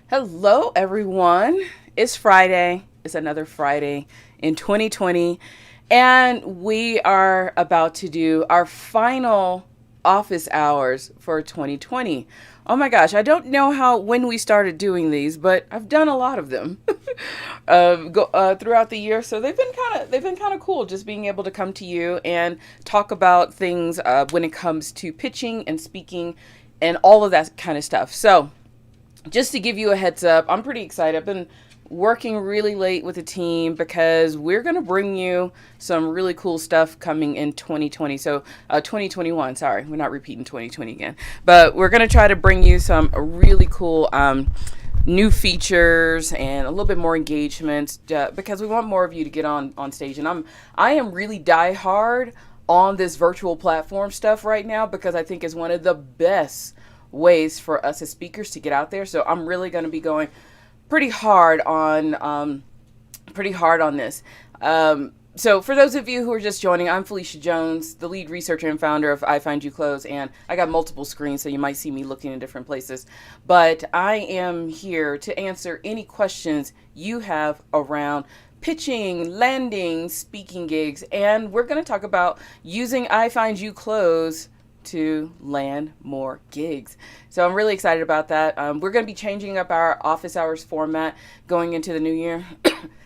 Hello, everyone. It's Friday. It's another Friday in 2020. And we are about to do our final office hours for 2020. Oh my gosh, I don't know when we started doing these, but I've done a lot of them throughout the year. So they've been kind of cool, just being able to come to you and talk about things when it comes to pitching and speaking and all of that kind of stuff. So just to give you a heads up, I'm pretty excited. I've been working really late with the team because we're going to bring you some really cool stuff coming in 2020. So 2021, sorry, we're not repeating 2020 again, but we're going to try to bring you some really cool new features and a little bit more engagement because we want more of you to get on stage. And I am really die hard on this virtual platform stuff right now because I think it's one of the best ways for us as speakers to get out there. So I'm really going to be going pretty hard on this. So for those of you who are just joining, I'm Felicia Jones, the lead researcher and founder of iFind You Close, and I got multiple screens, so you might see me looking in different places. But I am here to answer any questions you have around pitching, landing, speaking gigs, and we're going to talk about using iFind You Close to land more gigs. So I'm really excited about that. We're going to be changing up our office hours format going into the new year.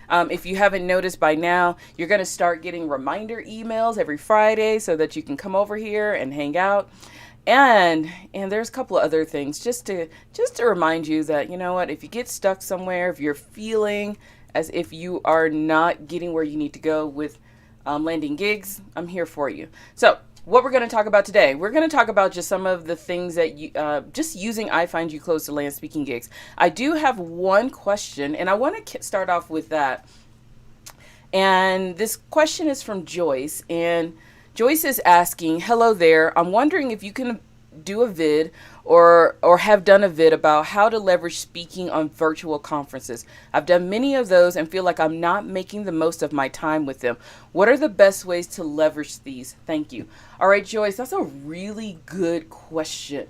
If you haven't noticed by now, you're going to start getting reminder emails every Friday so that you can come over here and hang out. And there's a couple of other things just to remind you that, you know what, if you get stuck somewhere, if you're feeling as if you are not getting where you need to go with landing gigs, I'm here for you. So what we're going to talk about today, we're going to talk about just some of the things that you, just using iFind You Close to land speaking gigs. I do have one question, and I want to start off with that. And this question is from Joyce, and Joyce is asking, hello there, I'm wondering if you can do a vid or have done a vid about how to leverage speaking on virtual conferences. I've done many of those and feel like I'm not making the most of my time with them. What are the best ways to leverage these? Thank you. All right, Joyce, that's a really good question.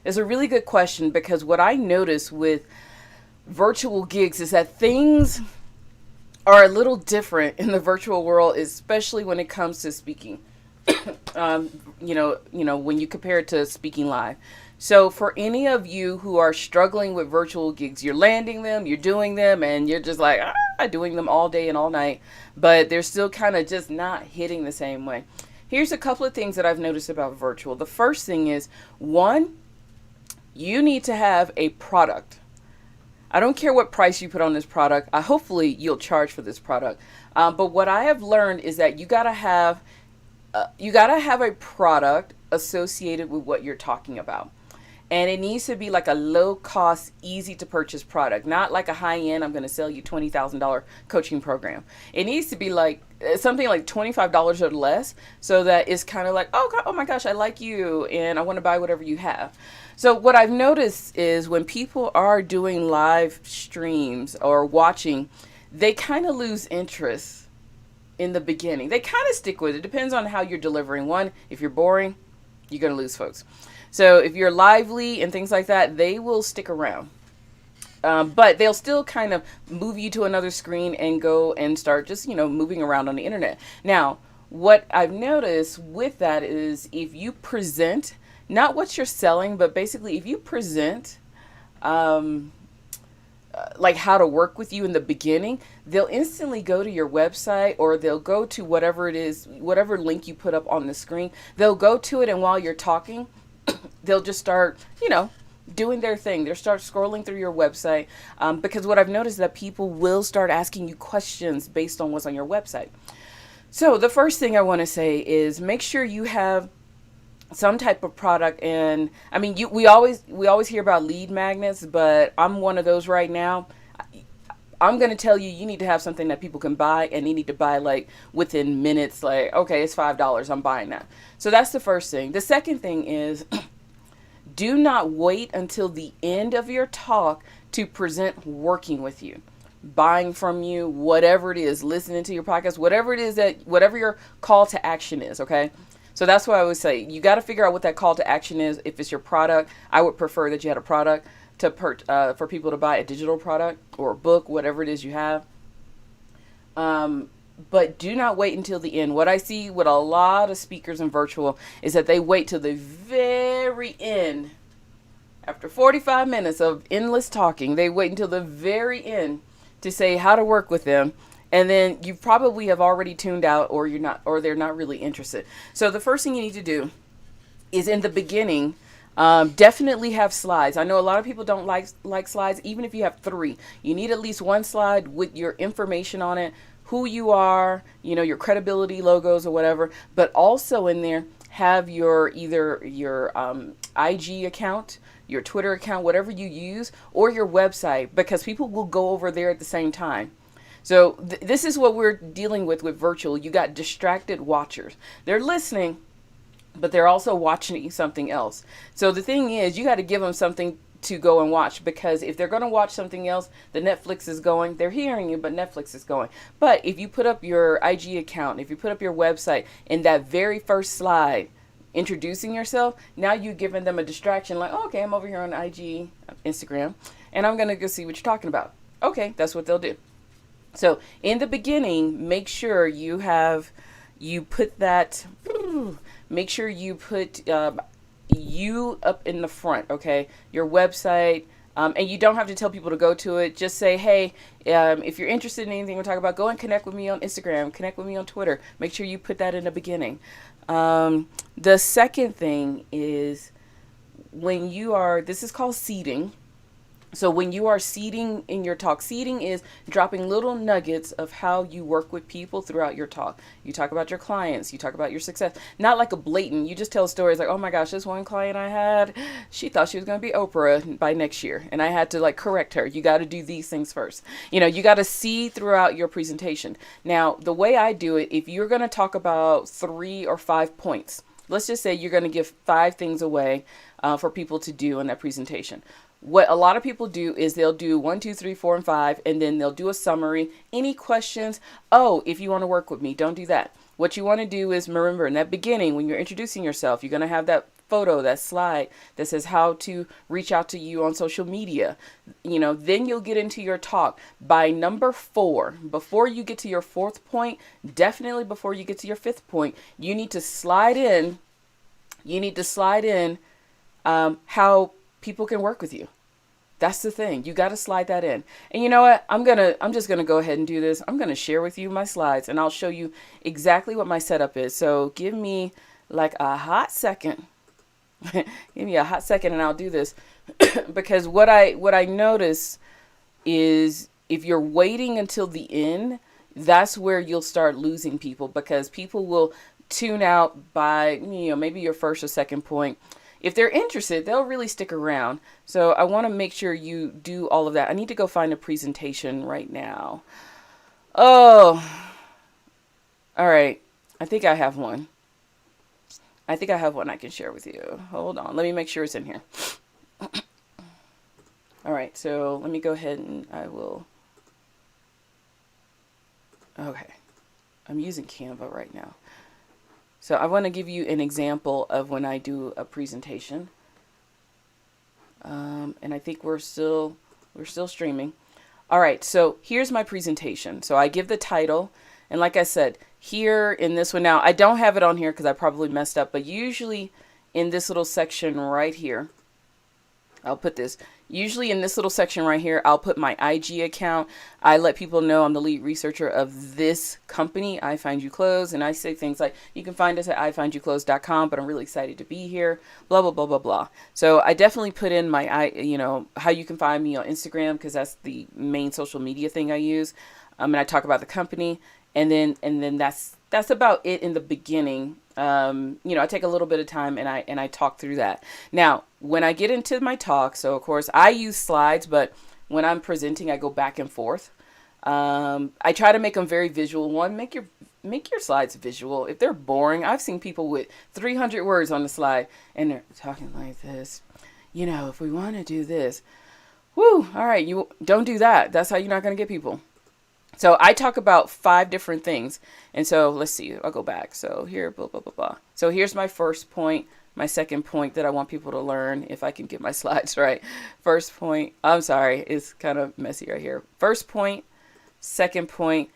It's a really good question because what I notice with virtual gigs is that things are a little different in the virtual world, especially when it comes to speaking. When you compare it to speaking live. So for any of you who are struggling with virtual gigs, you're landing them, you're doing them, and you're just like, doing them all day and all night, but they're still kind of just not hitting the same way. Here's a couple of things that I've noticed about virtual. The first thing is, one, you need to have a product. I don't care what price you put on this product. Hopefully you'll charge for this product. But what I have learned is that you gotta have a product associated with what you're talking about. And it needs to be like a low cost, easy to purchase product, not like a high end, I'm going to sell you $20,000 coaching program. It needs to be like something like $25 or less so that it's kind of like, oh my gosh, I like you and I want to buy whatever you have. So what I've noticed is when people are doing live streams or watching, they kind of lose interest in the beginning. They kind of stick with it. Depends on how you're delivering. One, if you're boring, you're going to lose folks. So if you're lively and things like that, they will stick around. But they'll still kind of move you to another screen and go and start just, moving around on the internet. Now, what I've noticed with that is if you present, not what you're selling, but basically if you present, like how to work with you in the beginning, they'll instantly go to your website or they'll go to whatever it is, whatever link you put up on the screen, they'll go to it. And while you're talking, they'll just start, doing their thing. They'll start scrolling through your website because what I've noticed is that people will start asking you questions based on what's on your website. So the first thing I want to say is make sure you have some type of product. And I mean, we always hear about lead magnets, but I'm one of those right now. I'm going to tell you need to have something that people can buy, and they need to buy like within minutes, like, okay, it's $5. I'm buying that. So that's the first thing. The second thing is do not wait until the end of your talk to present working with you, buying from you, whatever it is, listening to your podcast, whatever it is whatever your call to action is. Okay. So that's why I would say you got to figure out what that call to action is. If it's your product, I would prefer that you had a product. for people to buy a digital product or a book, whatever it is you have. But do not wait until the end. What I see with a lot of speakers in virtual is that they wait till the very end. After 45 minutes of endless talking, they wait until the very end to say how to work with them. And then you probably have already tuned out, or you're not, or they're not really interested. So the first thing you need to do is in the beginning, definitely have slides. I know a lot of people don't like slides. Even if you have 3, you need at least 1 slide with your information on it, who you are, your credibility logos or whatever. But also in there, have either your IG account, your Twitter account, whatever you use, or your website, because people will go over there at the same time. So this is what we're dealing with virtual. You got distracted watchers. They're listening, but they're also watching something else. So the thing is, you got to give them something to go and watch, because if they're going to watch something else, the Netflix is going. They're hearing you, but Netflix is going. But if you put up your IG account, if you put up your website in that very first slide, introducing yourself, now you've given them a distraction, like, oh, okay, I'm over here on IG, Instagram, and I'm going to go see what you're talking about. Okay, that's what they'll do. So in the beginning, make sure you put you up in the front, okay? Your website, and you don't have to tell people to go to it. Just say, hey, if you're interested in anything we're talking about, go and connect with me on Instagram, connect with me on Twitter. Make sure you put that in the beginning. The second thing is this is called seeding. So when you are seeding in your talk, seeding is dropping little nuggets of how you work with people throughout your talk. You talk about your clients, you talk about your success, not like a blatant, you just tell stories like, oh my gosh, this one client I had, she thought she was going to be Oprah by next year. And I had to correct her. You got to do these things first. You got to seed throughout your presentation. Now, the way I do it, if you're going to talk about 3 or 5 points, let's just say you're going to give 5 things away for people to do in that presentation. What a lot of people do is they'll do 1, 2, 3, 4, and 5, and then they'll do a summary. Any questions? Oh, if you want to work with me, don't do that. What you want to do is, remember, in that beginning, when you're introducing yourself, you're going to have that photo, that slide that says how to reach out to you on social media. Then you'll get into your talk. By number 4, before you get to your 4th point, definitely before you get to your 5th point, you need to slide in. How people can work with you. That's the thing. You got to slide that in. And you know what? I'm just going to go ahead and do this. I'm going to share with you my slides, and I'll show you exactly what my setup is. So give me a hot second. Give me a hot second and I'll do this. Because what I notice is if you're waiting until the end, that's where you'll start losing people, because people will tune out by, maybe your first or second point. If they're interested, they'll really stick around. So I want to make sure you do all of that. I need to go find a presentation right now. Oh, all right. I think I have one. I can share with you. Hold on. Let me make sure it's in here. All right. So let me go ahead and I will. Okay. I'm using Canva right now. So I want to give you an example of when I do a presentation. And I think we're still streaming. All right, so here's my presentation. So I give the title, and like I said, here in this one now, I don't have it on here because I probably messed up, but usually in this little section right here, I'll put this. Usually in this little section right here, I'll put my IG account. I let people know I'm the lead researcher of this company, iFind You Close. And I say things like, you can find us at ifindyouclose.com, but I'm really excited to be here, blah, blah, blah, blah, blah. So I definitely put in my, how you can find me on Instagram, because that's the main social media thing I use. And I talk about the company. And then that's about it in the beginning. I take a little bit of time and I talk through that. Now, when I get into my talk, so of course I use slides, but when I'm presenting, I go back and forth. I try to make them very visual. One, make your slides visual. If they're boring, I've seen people with 300 words on the slide and they're talking like this. If we want to do this, all right, you don't do that. That's how you're not going to get people. So I talk about 5 different things. And so let's see, I'll go back. So here, blah, blah, blah, blah. So here's my first point, my second point that I want people to learn, if I can get my slides right. First point, I'm sorry, it's kind of messy right here. First point, second point,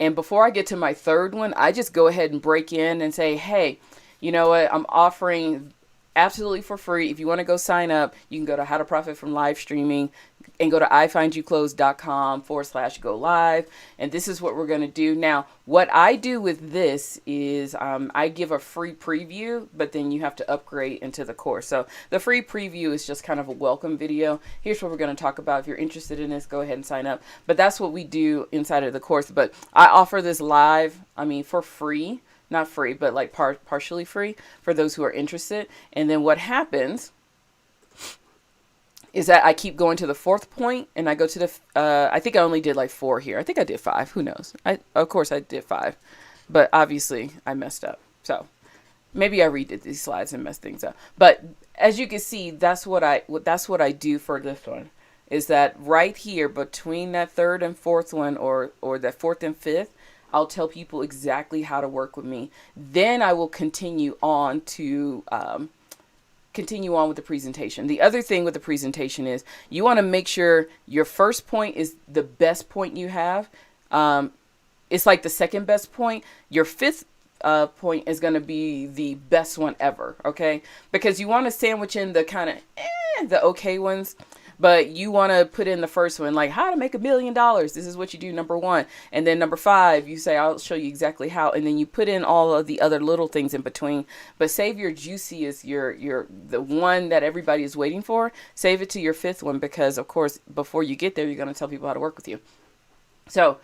and before I get to my third one, I just go ahead and break in and say, hey, you know what, I'm offering absolutely for free. If you want to go sign up, you can go to How to Profit from Live Streaming and go to ifindyouclose.com/go live. And this is what we're going to do. Now, what I do with this is I give a free preview, but then you have to upgrade into the course. So the free preview is just kind of a welcome video. Here's what we're going to talk about. If you're interested in this, go ahead and sign up. But that's what we do inside of the course. But I offer this live, for free. Not free, but like partially free for those who are interested. And then what happens is that I keep going to the fourth point, and I go to the, I think I only did like 4 here. I think I did 5. Who knows? Of course I did 5, but obviously I messed up. So maybe I redid these slides and messed things up. But as you can see, that's what I do for this one, is that right here between that third and fourth one, or that fourth and fifth, I'll tell people exactly how to work with me. Then I will continue on with the presentation. The other thing with the presentation is you want to make sure your first point is the best point you have. It's like the second best point. Your fifth point is going to be the best one ever. Okay. Because you want to sandwich in the kind of the okay ones, but you want to put in the first one, like how to make $1 million. This is what you do, number 1. And then number 5, you say, I'll show you exactly how. And then you put in all of the other little things in between. But save your juiciest, the one that everybody is waiting for. Save it to your fifth one, because of course, before you get there, you're going to tell people how to work with you. So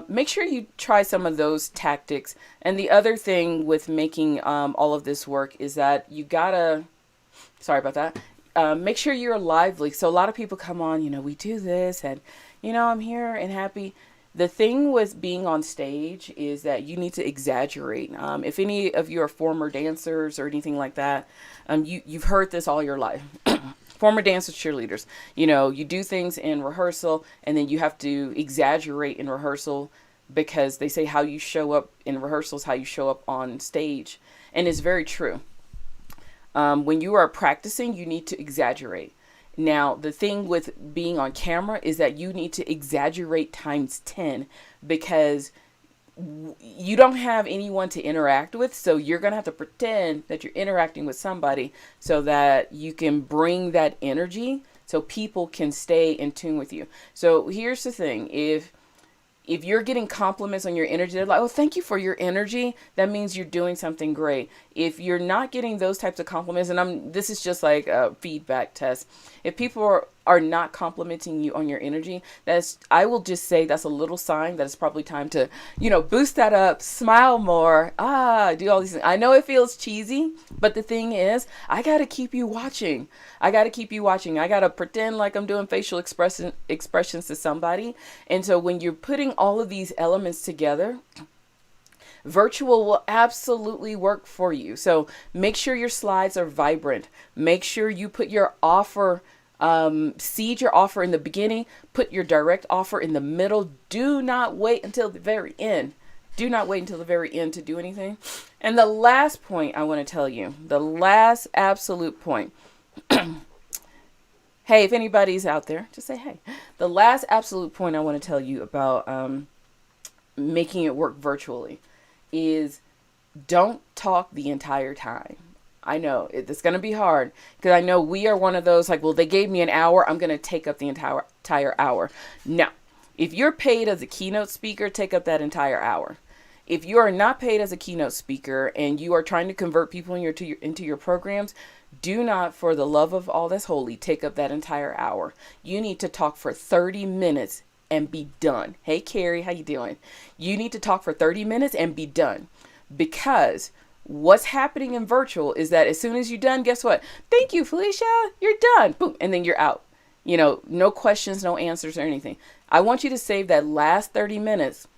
make sure you try some of those tactics. And the other thing with making all of this work is that you gotta, sorry about that. Make sure you're lively. So a lot of people come on, we do this and, I'm here and happy. The thing with being on stage is that you need to exaggerate. If any of you are former dancers or anything like that, you've heard this all your life. Former dancers, cheerleaders, you do things in rehearsal and then you have to exaggerate in rehearsal, because they say how you show up in rehearsals, how you show up on stage. And it's very true. When you are practicing, you need to exaggerate. Now, the thing with being on camera is that you need to exaggerate times 10, because you don't have anyone to interact with. So you're going to have to pretend that you're interacting with somebody so that you can bring that energy so people can stay in tune with you. So here's the thing. If you're getting compliments on your energy, they're like, oh, thank you for your energy. That means you're doing something great. If you're not getting those types of compliments, and this is just like a feedback test. If people are not complimenting you on your energy, I will just say that's a little sign that it's probably time to, boost that up, smile more, do all these things. I know it feels cheesy, but the thing is, I got to keep you watching. I got to pretend like I'm doing facial expressions to somebody. And so when you're putting all of these elements together, virtual will absolutely work for you. So make sure your slides are vibrant. Make sure you put your offer, seed your offer in the beginning, put your direct offer in the middle. Do not wait until the very end. Do not wait until the very end to do anything. And the last point I want to tell you, the last absolute point. Hey, if anybody's out there, just say, hey. The last absolute point I want to tell you about making it work virtually is don't talk the entire time. I know it's going to be hard, because I know we are one of those like, well, they gave me an hour, I'm going to take up the entire hour. No, if you're paid as a keynote speaker, take up that entire hour. If you are not paid as a keynote speaker and you are trying to convert people into your programs, do not, for the love of all that's holy, take up that entire hour. You need to talk for 30 minutes and be done. Hey, Carrie, how you doing? You need to talk for 30 minutes and be done, because what's happening in virtual is that as soon as you're done, guess what? Thank you, Felicia. You're done. Boom. And then you're out. No questions, no answers or anything. I want you to save that last 30 minutes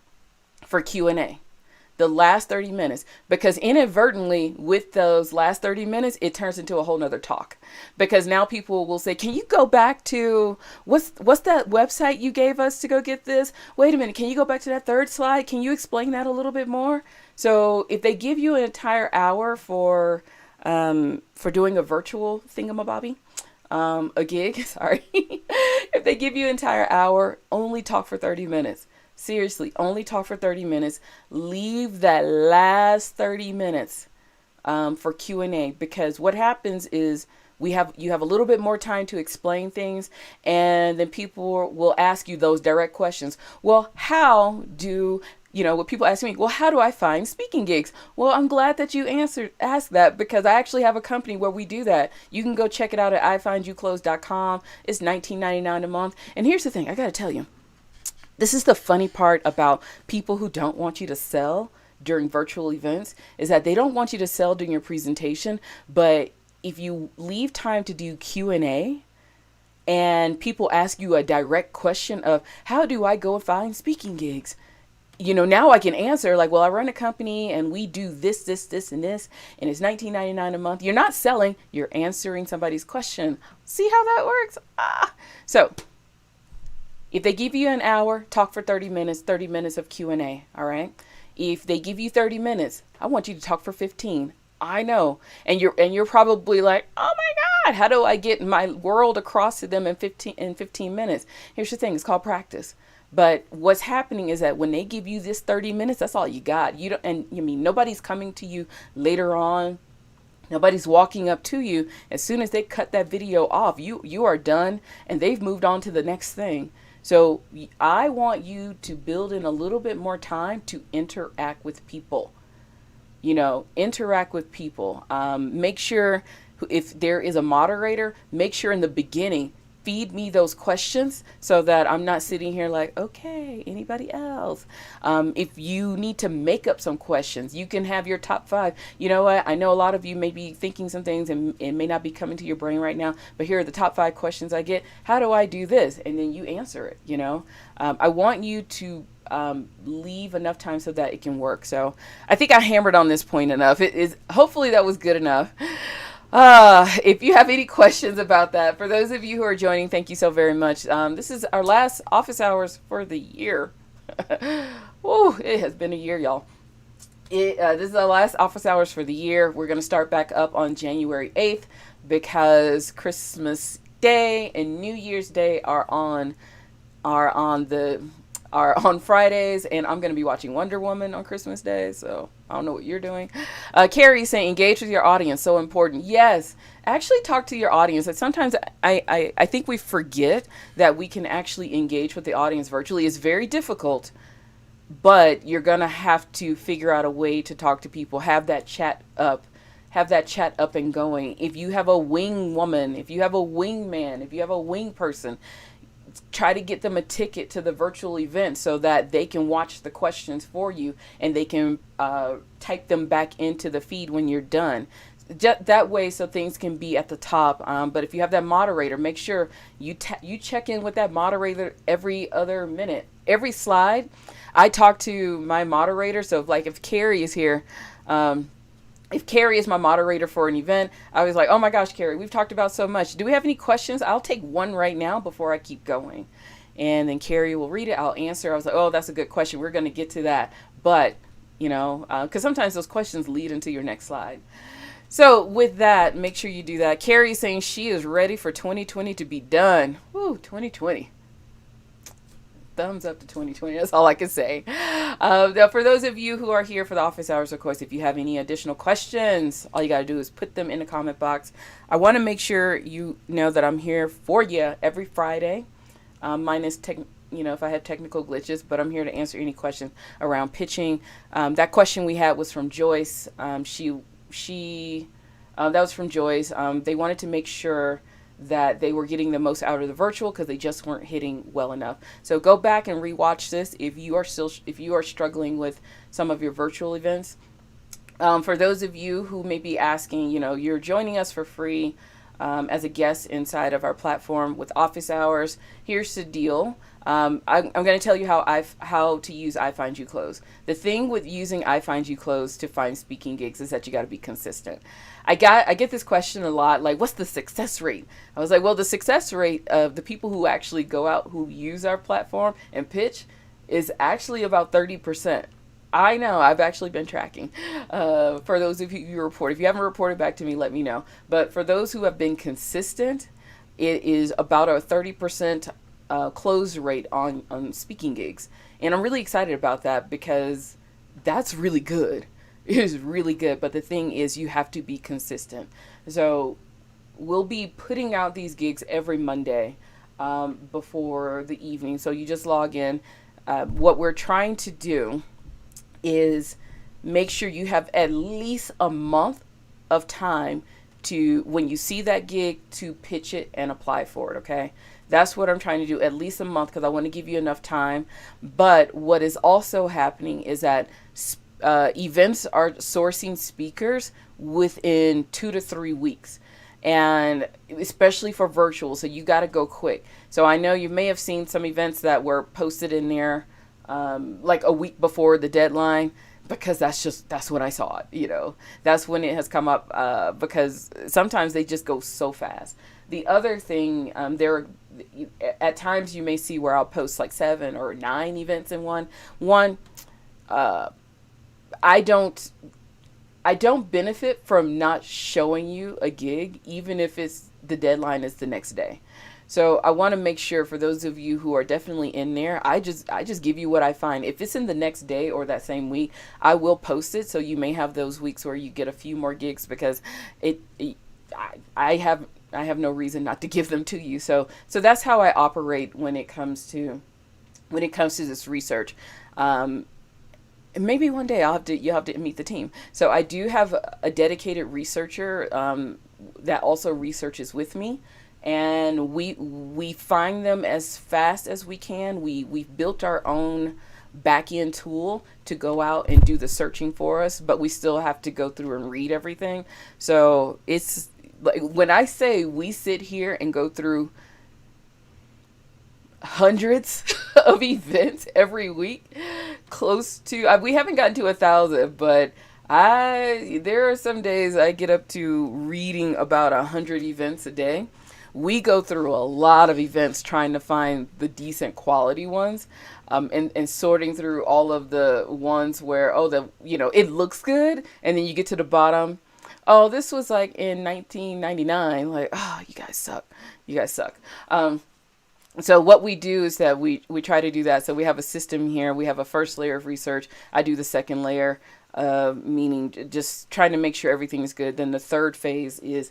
for Q&A. The last 30 minutes, because inadvertently with those last 30 minutes, it turns into a whole nother talk, because now people will say, can you go back to what's that website you gave us to go get this? Wait a minute. Can you go back to that third slide? Can you explain that a little bit more? So if they give you an entire hour for for doing a virtual thingamabobby, a gig, sorry, if they give you an entire hour, only talk for 30 minutes. Seriously, only talk for 30 minutes. Leave that last 30 minutes for Q&A, because what happens is you have a little bit more time to explain things, and then people will ask you those direct questions. Well, what people ask me, well, how do I find speaking gigs? Well, I'm glad that you asked that, because I actually have a company where we do that. You can go check it out at ifindyouclose.com. It's $19.99 a month. And here's the thing, I got to tell you, this is the funny part about people who don't want you to sell during virtual events, is that they don't want you to sell during your presentation, but if you leave time to do Q&A and people ask you a direct question of, how do I go and find speaking gigs? Now I can answer like, well, I run a company and we do this, this, this, and this, and it's $19.99 a month. You're not selling, you're answering somebody's question. See how that works? So if they give you an hour, talk for 30 minutes of Q&A, all right? If they give you 30 minutes, I want you to talk for 15. I know. And you're probably like, oh my God, how do I get my world across to them in 15 minutes? Here's the thing, it's called practice. But what's happening is that when they give you this 30 minutes, that's all you got. Nobody's coming to you later on. Nobody's walking up to you. As soon as they cut that video off, you are done and they've moved on to the next thing. So I want you to build in a little bit more time to interact with people. Interact with people. Make sure, if there is a moderator, make sure in the beginning, feed me those questions so that I'm not sitting here like, okay, anybody else? If you need to make up some questions, you can have your top 5. You know what? I know a lot of you may be thinking some things and it may not be coming to your brain right now, but here are the top 5 questions I get. How do I do this? And then you answer it, I want you to leave enough time so that it can work. So I think I hammered on this point enough. Hopefully that was good enough. If you have any questions about that, for those of you who are joining, thank you so very much. This is our last office hours for the year. Woo, it has been a year, y'all. This is our last office hours for the year. We're going to start back up on January 8th because Christmas Day and New Year's Day are on Fridays, and I'm going to be watching Wonder Woman on Christmas Day, so I don't know what you're doing. Carrie's saying, engage with your audience, so important. Yes, actually talk to your audience. And sometimes I think we forget that we can actually engage with the audience virtually. It's very difficult, but you're going to have to figure out a way to talk to people, have that chat up and going. If you have a wing woman, if you have a wing man, if you have a wing person, try to get them a ticket to the virtual event so that they can watch the questions for you and they can type them back into the feed when you're done. That way, so things can be at the top. But if you have that moderator, make sure you check in with that moderator every other minute. Every slide, I talk to my moderator. So if Carrie is here, if Carrie is my moderator for an event, I was like, oh my gosh, Carrie, we've talked about so much. Do we have any questions? I'll take one right now before I keep going. And then Carrie will read it. I'll answer. I was like, oh, that's a good question. We're going to get to that. But, because sometimes those questions lead into your next slide. So with that, make sure you do that. Carrie is saying she is ready for 2020 to be done. Woo, 2020. Thumbs up to 2020. That's all I can say. Now, for those of you who are here for the office hours, of course, if you have any additional questions, all you got to do is put them in the comment box. I want to make sure you know that I'm here for you every Friday, minus if I have technical glitches, but I'm here to answer any questions around pitching. That question we had was from Joyce. That was from Joyce. They wanted to make sure that they were getting the most out of the virtual because they just weren't hitting well enough. So go back and rewatch this if you are struggling with some of your virtual events. For those of you who may be asking, you're joining us for free as a guest inside of our platform with office hours. Here's the deal. I'm going to tell you how to use iFind You Close. The thing with using iFind You Close to find speaking gigs is that you got to be consistent. I get this question a lot, like, what's the success rate? I was like, well, the success rate of the people who actually go out, who use our platform and pitch, is actually about 30%. I know. I've actually been tracking. For those of you who report, if you haven't reported back to me, let me know. But for those who have been consistent, it is about a 30% close rate on speaking gigs. And I'm really excited about that because that's really good. It is really good. But the thing is, you have to be consistent. So we'll be putting out these gigs every Monday before the evening. So you just log in. What we're trying to do is make sure you have at least a month of time to, when you see that gig, to pitch it and apply for it. Okay, that's what I'm trying to do, at least a month, because I want to give you enough time. But what is also happening is that events are sourcing speakers within 2 to 3 weeks, and especially for virtual, so you got to go quick. So I know you may have seen some events that were posted in there like a week before the deadline, because that's when I saw it. That's when it has come up, because sometimes they just go so fast. The other thing, at times you may see where I'll post like 7 or 9 events in one. I don't benefit from not showing you a gig, even if the deadline is the next day. So I want to make sure, for those of you who are definitely in there, I just give you what I find. If it's in the next day or that same week, I will post it. So you may have those weeks where you get a few more gigs, because I have no reason not to give them to you. So that's how I operate when it comes to this research. And maybe one day you'll have to meet the team. So I do have a dedicated researcher that also researches with me. And we find them as fast as we can. We've built our own back-end tool to go out and do the searching for us, but we still have to go through and read everything. So it's like, when I say we sit here and go through hundreds of events every week, close to, we haven't gotten to 1,000, but there are some days I get up to reading about 100 events a day. We go through a lot of events trying to find the decent quality ones, and sorting through all of the ones where, it looks good. And then you get to the bottom. Oh, this was like in 1999. Like, oh, you guys suck. You guys suck. So what we do is that we try to do that. So we have a system here. We have a first layer of research. I do the second layer, meaning just trying to make sure everything is good. Then the third phase is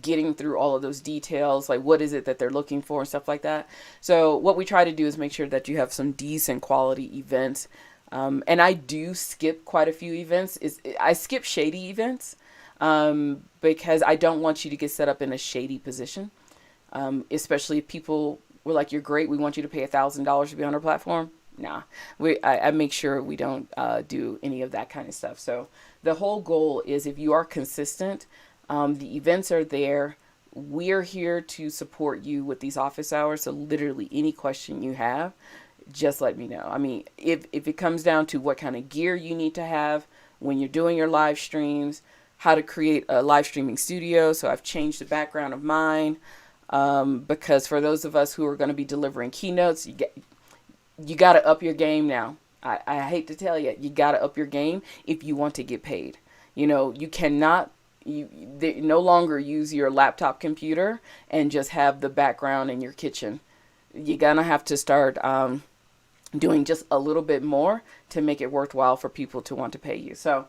getting through all of those details, like what is it that they're looking for and stuff like that. So what we try to do is make sure that you have some decent quality events. And I do skip quite a few events. I skip shady events because I don't want you to get set up in a shady position, especially if people were like, you're great, we want you to pay $1,000 to be on our platform. Nah, I make sure we don't do any of that kind of stuff. So the whole goal is, if you are consistent, the events are there. We're here to support you with these office hours. So literally any question you have, just let me know. I mean, if it comes down to what kind of gear you need to have when you're doing your live streams, how to create a live streaming studio. So I've changed the background of mine, because for those of us who are going to be delivering keynotes, you got to up your game now. I hate to tell you, you got to up your game if you want to get paid. You cannot they no longer use your laptop computer and just have the background in your kitchen. You're gonna have to start doing just a little bit more to make it worthwhile for people to want to pay you. So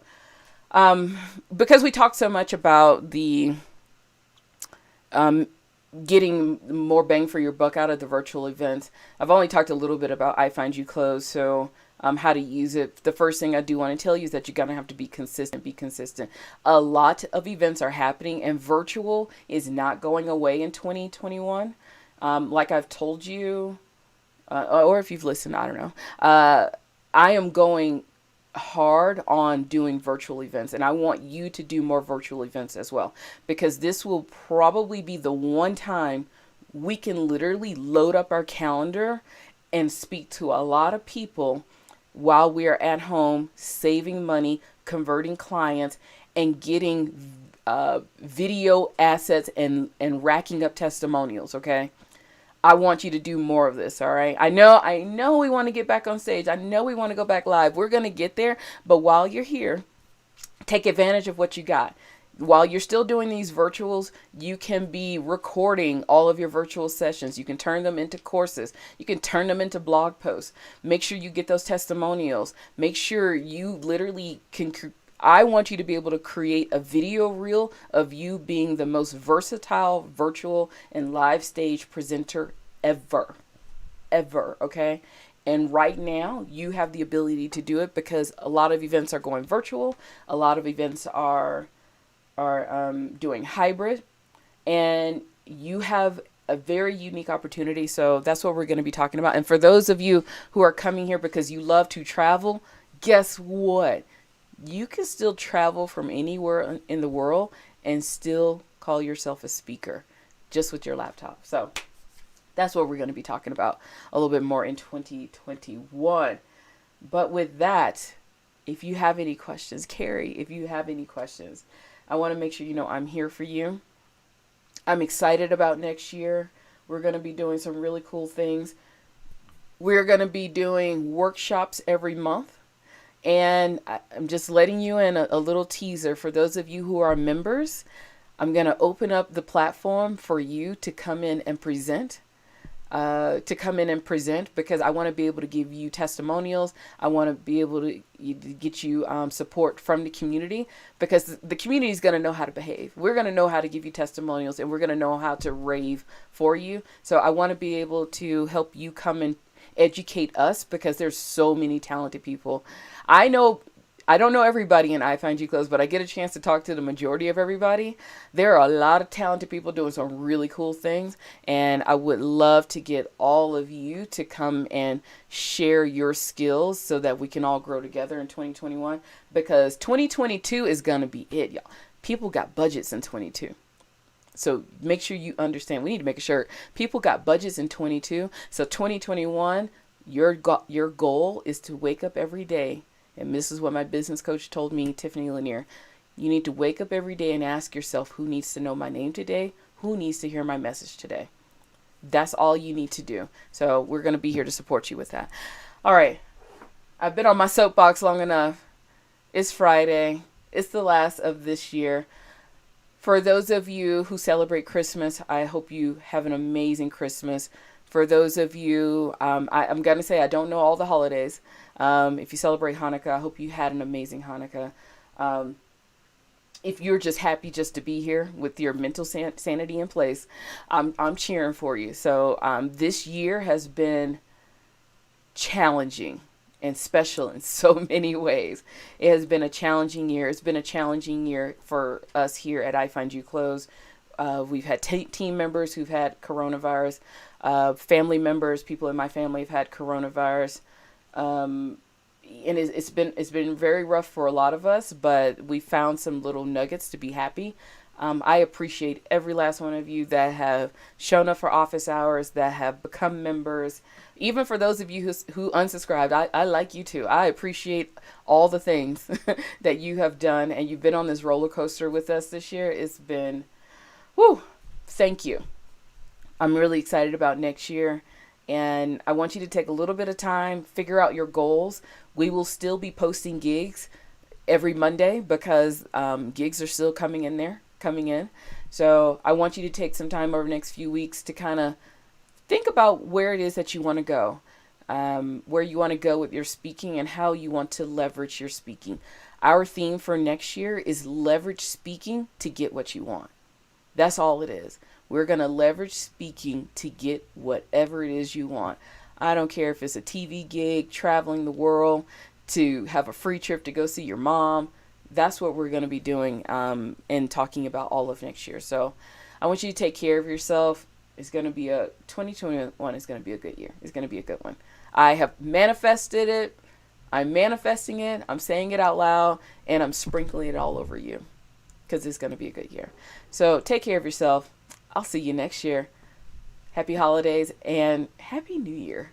because we talk so much about the getting more bang for your buck out of the virtual events, I've only talked a little bit about iFind You Close. So how to use it. The first thing I do want to tell you is that you're going to have to be consistent. A lot of events are happening, and virtual is not going away in 2021. Like I've told you, or if you've listened, I don't know. I am going hard on doing virtual events, and I want you to do more virtual events as well, because this will probably be the one time we can literally load up our calendar and speak to a lot of people while we are at home, saving money, converting clients, and getting video assets and racking up testimonials. Okay. I want you to do more of this, all right? I know we want to get back on stage. I know we want to go back live. We're going to get there, but while you're here, take advantage of what you got. While you're still doing these virtuals, you can be recording all of your virtual sessions. You can turn them into courses. You can turn them into blog posts. Make sure you get those testimonials. Make sure you literally can. I want you to be able to create a video reel of you being the most versatile virtual and live stage presenter ever. Ever, okay? And right now, you have the ability to do it because a lot of events are going virtual. A lot of events are doing hybrid, and you have a very unique opportunity. So that's what we're going to be talking about. And for those of you who are coming here because you love to travel, guess what? You can still travel from anywhere in the world and still call yourself a speaker just with your laptop. So that's what we're going to be talking about a little bit more in 2021. But with that, if you have any questions, Carrie, if you have any questions, I want to make sure you know I'm here for you. I'm excited about next year. We're going to be doing some really cool things. We're going to be doing workshops every month. And I'm just letting you in a little teaser for those of you who are members. I'm going to open up the platform for you to come in and present. Because I want to be able to give you testimonials. I want to be able to get you support from the community, because the community is going to know how to behave. We're going to know how to give you testimonials, and we're going to know how to rave for you. So I want to be able to help you come and educate us, because there's so many talented people. I don't know everybody in iFind You Close, but I get a chance to talk to the majority of everybody. There are a lot of talented people doing some really cool things, and I would love to get all of you to come and share your skills so that we can all grow together in 2021, because 2022 is going to be it, y'all. People got budgets in 22. So make sure you understand. We need to make sure people got budgets in 22. So 2021, your goal is to wake up every day. And this is what my business coach told me, Tiffany Lanier. You need to wake up every day and ask yourself, who needs to know my name today? Who needs to hear my message today? That's all you need to do. So we're going to be here to support you with that. All right. I've been on my soapbox long enough. It's Friday. It's the last of this year. For those of you who celebrate Christmas, I hope you have an amazing Christmas. For those of you, I'm going to say I don't know all the holidays. If you celebrate Hanukkah, I hope you had an amazing Hanukkah. If you're just happy just to be here with your mental sanity in place, I'm cheering for you. So this year has been challenging and special in so many ways. It has been a challenging year. It's been a challenging year for us here at iFind You Close. We've had team members who've had coronavirus. Family members, people in my family have had coronavirus. And it's been very rough for a lot of us, but we found some little nuggets to be happy. I appreciate every last one of you that have shown up for office hours, that have become members. Even for those of you who unsubscribed, I like you too. I appreciate all the things that you have done, and you've been on this roller coaster with us this year. It's been, whew, thank you. I'm really excited about next year, and I want you to take a little bit of time, figure out your goals. We will still be posting gigs every Monday because gigs are still coming in. So I want you to take some time over the next few weeks to kind of think about where it is that you want to go, where you want to go with your speaking and how you want to leverage your speaking. Our theme for next year is leverage speaking to get what you want. That's all it is. We're going to leverage speaking to get whatever it is you want. I don't care if it's a TV gig, traveling the world, to have a free trip to go see your mom. That's what we're going to be doing and talking about all of next year. So I want you to take care of yourself. It's going to be 2021 is going to be a good year. It's going to be a good one. I have manifested it. I'm manifesting it. I'm saying it out loud, and I'm sprinkling it all over you because it's going to be a good year. So take care of yourself. I'll see you next year. Happy holidays and Happy New Year.